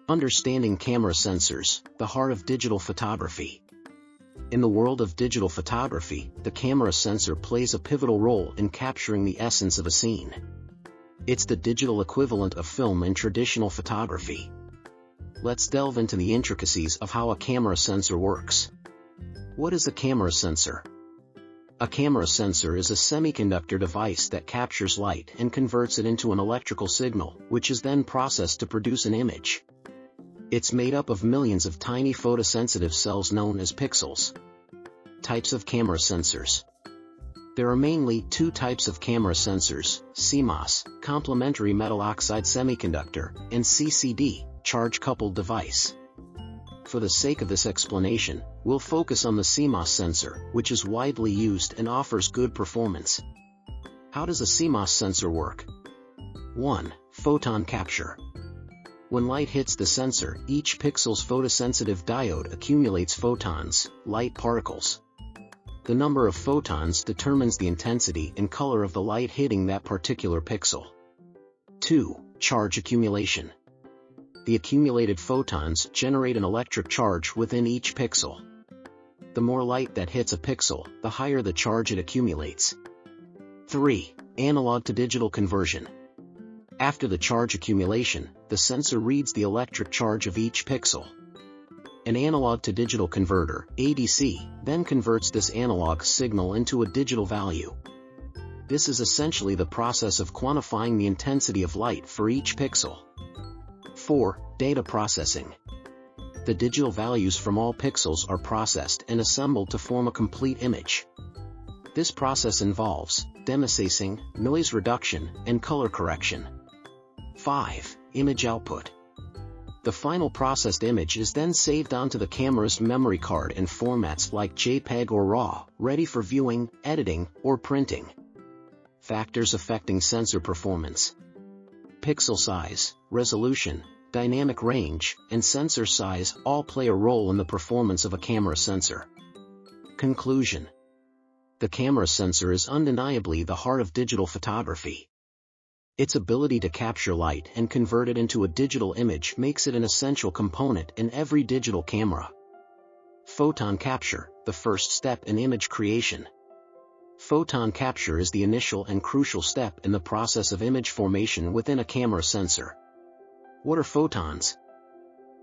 Understanding camera sensors, the heart of digital photography. In the world of digital photography, the camera sensor plays a pivotal role in capturing the essence of a scene. It's the digital equivalent of film in traditional photography. Let's delve into the intricacies of how a camera sensor works. What is a camera sensor? A camera sensor is a semiconductor device that captures light and converts it into an electrical signal, which is then processed to produce an image. It's made up of millions of tiny photosensitive cells known as pixels. Types of camera sensors. There are mainly two types of camera sensors: CMOS, complementary metal oxide semiconductor, and CCD, charge-coupled device. For the sake of this explanation, we'll focus on the CMOS sensor, which is widely used and offers good performance. How does a CMOS sensor work? 1. Photon capture. When light hits the sensor, each pixel's photosensitive diode accumulates photons, light particles. The number of photons determines the intensity and color of the light hitting that particular pixel. 2. Charge accumulation. The accumulated photons generate an electric charge within each pixel. The more light that hits a pixel, the higher the charge it accumulates. 3. Analog to digital conversion. After the charge accumulation, the sensor reads the electric charge of each pixel. An analog to digital converter, ADC, then converts this analog signal into a digital value. This is essentially the process of quantifying the intensity of light for each pixel. 4. Data processing. The digital values from all pixels are processed and assembled to form a complete image. This process involves demoscene, noise reduction, and color correction. 5. Image output. The final processed image is then saved onto the camera's memory card in formats like JPEG or RAW, ready for viewing, editing, or printing. Factors affecting sensor performance. Pixel size, resolution, dynamic range, and sensor size all play a role in the performance of a camera sensor. Conclusion. The camera sensor is undeniably the heart of digital photography. Its ability to capture light and convert it into a digital image makes it an essential component in every digital camera. Photon capture, the first step in image creation. Photon capture is the initial and crucial step in the process of image formation within a camera sensor. What are photons?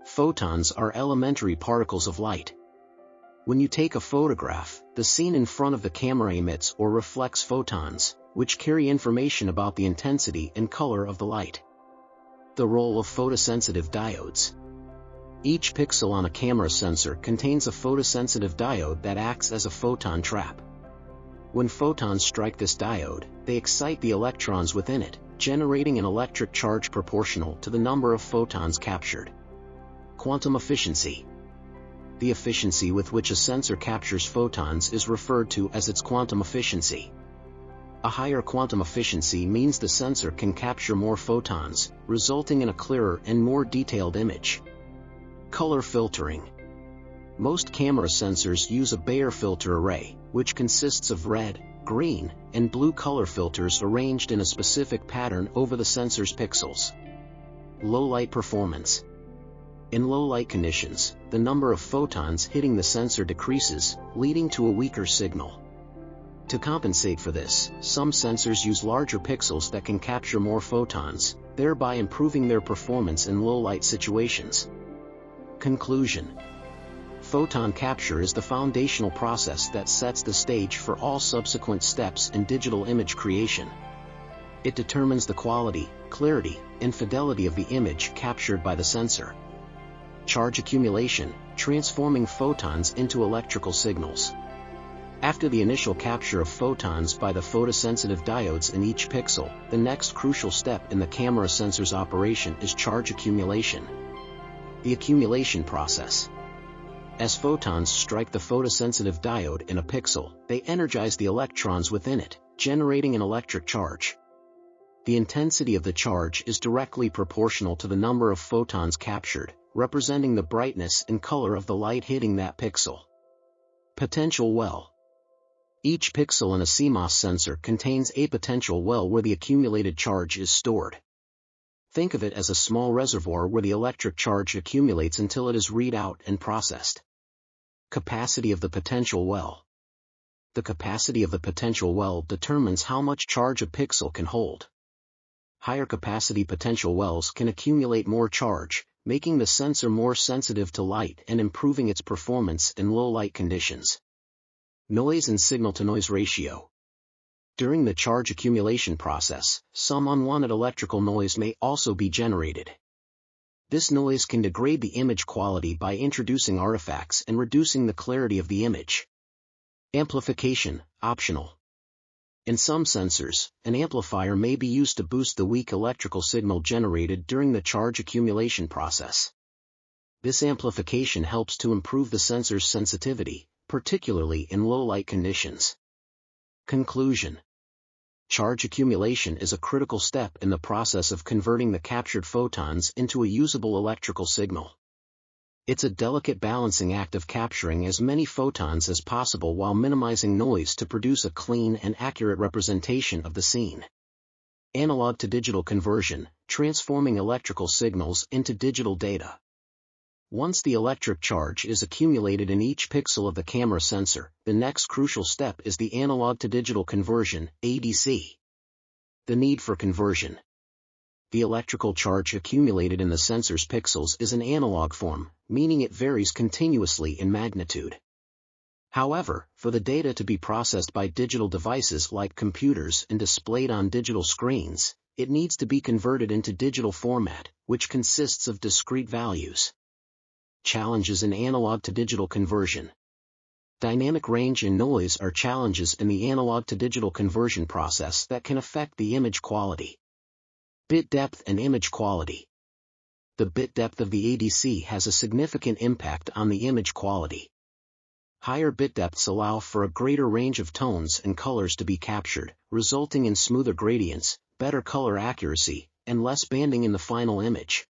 Photons are elementary particles of light. When you take a photograph, the scene in front of the camera emits or reflects photons, which carry information about the intensity and color of the light. The role of photosensitive diodes. Each pixel on a camera sensor contains a photosensitive diode that acts as a photon trap. When photons strike this diode, they excite the electrons within it, generating an electric charge proportional to the number of photons captured. Quantum efficiency. The efficiency with which a sensor captures photons is referred to as its quantum efficiency. A higher quantum efficiency means the sensor can capture more photons, resulting in a clearer and more detailed image. Color filtering. Most camera sensors use a Bayer filter array, which consists of red, green, and blue color filters arranged in a specific pattern over the sensor's pixels. Low light performance. In low light conditions, the number of photons hitting the sensor decreases, leading to a weaker signal. To compensate for this, some sensors use larger pixels that can capture more photons, thereby improving their performance in low-light situations. Conclusion. Photon capture is the foundational process that sets the stage for all subsequent steps in digital image creation. It determines the quality, clarity, and fidelity of the image captured by the sensor. Charge accumulation, transforming photons into electrical signals. After the initial capture of photons by the photosensitive diodes in each pixel, the next crucial step in the camera sensor's operation is charge accumulation. The accumulation process. As photons strike the photosensitive diode in a pixel, they energize the electrons within it, generating an electric charge. The intensity of the charge is directly proportional to the number of photons captured, representing the brightness and color of the light hitting that pixel. Potential well. Each pixel in a CMOS sensor contains a potential well where the accumulated charge is stored. Think of it as a small reservoir where the electric charge accumulates until it is read out and processed. Capacity of the potential well. The capacity of the potential well determines how much charge a pixel can hold. Higher capacity potential wells can accumulate more charge, making the sensor more sensitive to light and improving its performance in low light conditions. Noise and signal-to-noise ratio. During the charge accumulation process, some unwanted electrical noise may also be generated. This noise can degrade the image quality by introducing artifacts and reducing the clarity of the image. Amplification, optional. In some sensors, an amplifier may be used to boost the weak electrical signal generated during the charge accumulation process. This amplification helps to improve the sensor's sensitivity, particularly in low light conditions. Conclusion. Charge accumulation is a critical step in the process of converting the captured photons into a usable electrical signal. It's a delicate balancing act of capturing as many photons as possible while minimizing noise to produce a clean and accurate representation of the scene. Analog to digital conversion, transforming electrical signals into digital data. Once the electric charge is accumulated in each pixel of the camera sensor, the next crucial step is the analog to digital conversion, ADC. The need for conversion. The electrical charge accumulated in the sensor's pixels is an analog form, meaning it varies continuously in magnitude. However, for the data to be processed by digital devices like computers and displayed on digital screens, it needs to be converted into digital format, which consists of discrete values. Challenges in analog to digital conversion. Dynamic range and noise are challenges in the analog to digital conversion process that can affect the image quality. Bit depth and image quality. The bit depth of the ADC has a significant impact on the image quality. Higher bit depths allow for a greater range of tones and colors to be captured, resulting in smoother gradients, better color accuracy, and less banding in the final image.